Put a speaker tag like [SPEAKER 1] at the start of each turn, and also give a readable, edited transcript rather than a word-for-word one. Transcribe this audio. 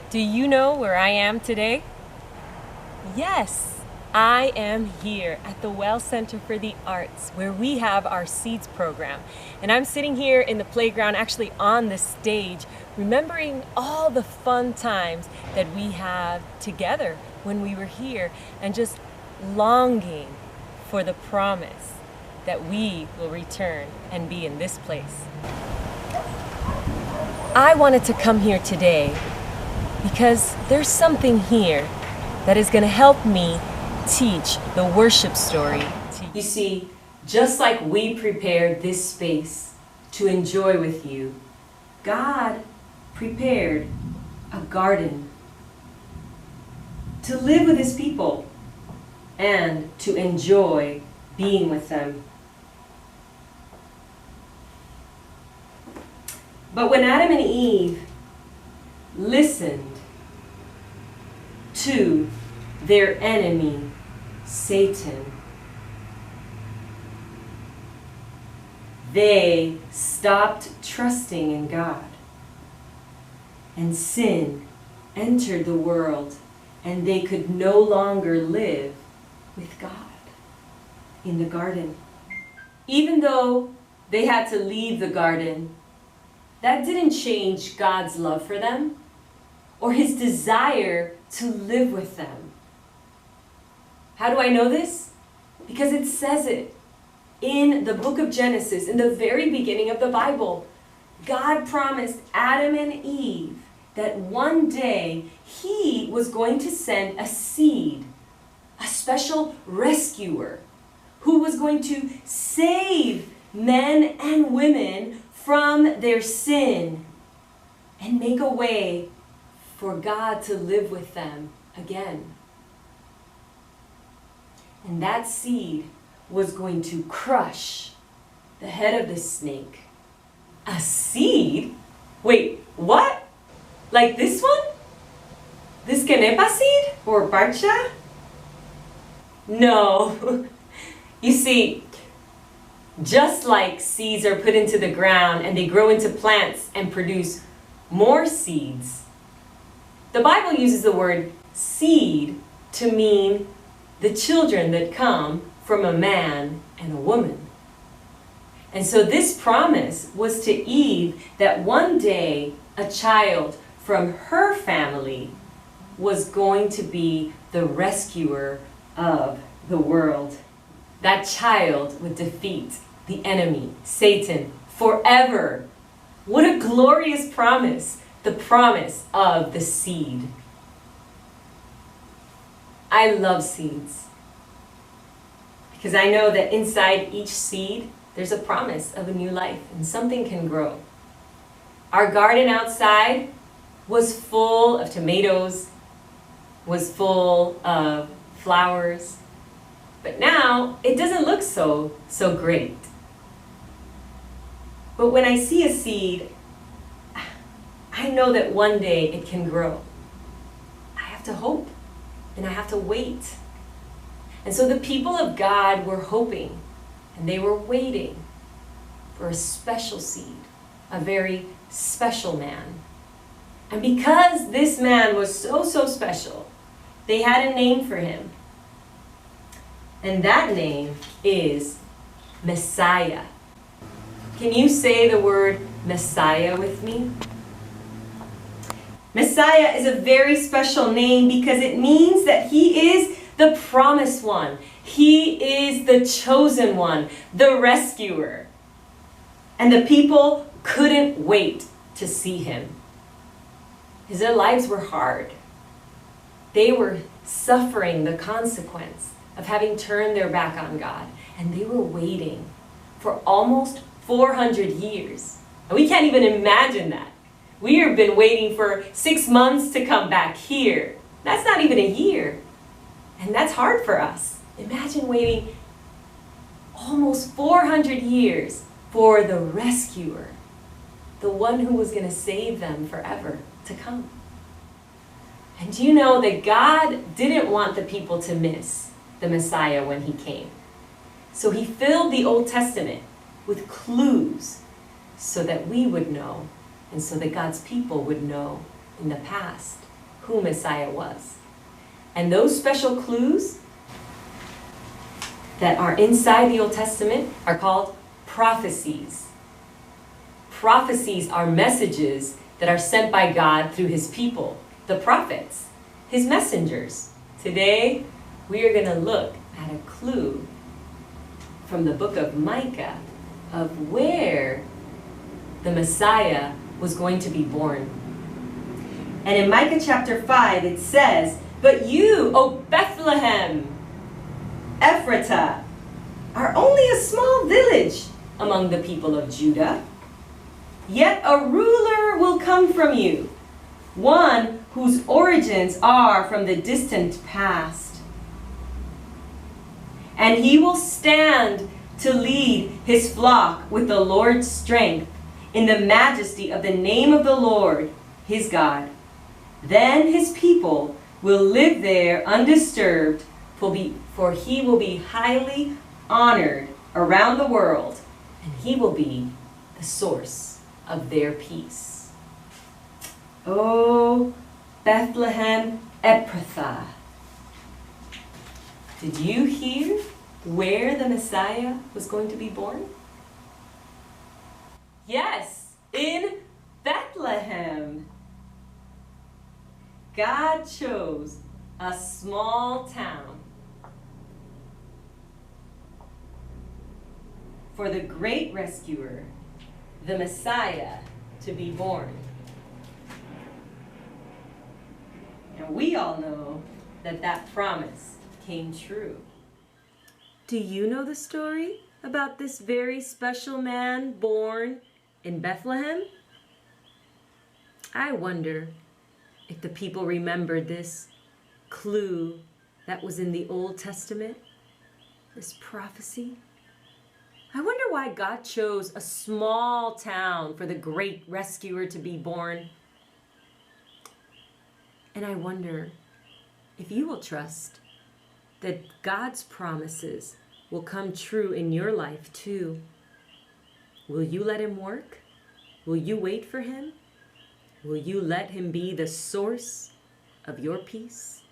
[SPEAKER 1] Do you know where I am today? Yes, I am here at the Well Center for the Arts, where we have our Seeds program. And I'm sitting here in the playground, actually on the stage, remembering all the fun times that we have together when we were here, and just longing for the promise that we will return and be in this place. I wanted to come here today because there's something here that is going to help me teach the worship story. You see, just like we prepared this space to enjoy with you, God prepared a garden to live with His people and to enjoy being with them. But when Adam and Eve listened to their enemy, Satan, they stopped trusting in God, and sin entered the world, and they could no longer live with God in the garden. Even though they had to leave the garden, that didn't change God's love for them or His desire to live with them. How do I know this? Because it says it in the book of Genesis, in the very beginning of the Bible. God promised Adam and Eve that one day He was going to send a seed, a special rescuer, who was going to save men and women from their sin and make a way for God to live with them again. And that seed was going to crush the head of the snake. A seed? Wait, what? Like this one? This canepa seed? Or parcha? No. You see, just like seeds are put into the ground and they grow into plants and produce more seeds, the Bible uses the word seed to mean the children that come from a man and a woman. And so this promise was to Eve that one day a child from her family was going to be the rescuer of the world. That child would defeat the enemy, Satan, forever. What a glorious promise, the promise of the seed. I love seeds because I know that inside each seed there's a promise of a new life and something can grow. Our garden outside was full of tomatoes, was full of flowers, but now it doesn't look so great. But when I see a seed, I know that one day it can grow. I have to hope and I have to wait. And so the people of God were hoping and they were waiting for a special seed, a very special man. And because this man was so special, they had a name for him. And that name is Messiah. Can you say the word Messiah with me? Messiah is a very special name because it means that He is the promised one. He is the chosen one, the rescuer. And the people couldn't wait to see Him. Because their lives were hard. They were suffering the consequence of having turned their back on God. And they were waiting for almost 400 years. And we can't even imagine that. We have been waiting for 6 months to come back here. That's not even a year. And that's hard for us. Imagine waiting almost 400 years for the rescuer, the one who was going to save them forever to come. And do you know that God didn't want the people to miss the Messiah when He came? So He filled the Old Testament with clues so that we would know and so that God's people would know in the past who Messiah was. And those special clues that are inside the Old Testament are called prophecies. Prophecies are messages that are sent by God through his people, the prophets, his messengers. Today, we are going to look at a clue from the book of Micah of where the Messiah was going to be born. And in Micah chapter 5, it says, "But you, O Bethlehem, Ephratah, are only a small village among the people of Judah. Yet a ruler will come from you, one whose origins are from the distant past. And he will stand to lead his flock with the Lord's strength in the majesty of the name of the Lord, his God. Then his people will live there undisturbed, for he will be highly honored around the world, and he will be the source of their peace." Oh, Bethlehem Ephrathah. Did you hear where the Messiah was going to be born? Yes, in Bethlehem. God chose a small town for the great rescuer, the Messiah, to be born. And we all know that that promise came true. Do you know the story about this very special man born in Bethlehem? I wonder if the people remember this clue that was in the Old Testament, this prophecy. I wonder why God chose a small town for the great rescuer to be born. And I wonder if you will trust that God's promises will come true in your life too. Will you let him work? Will you wait for him? Will you let him be the source of your peace?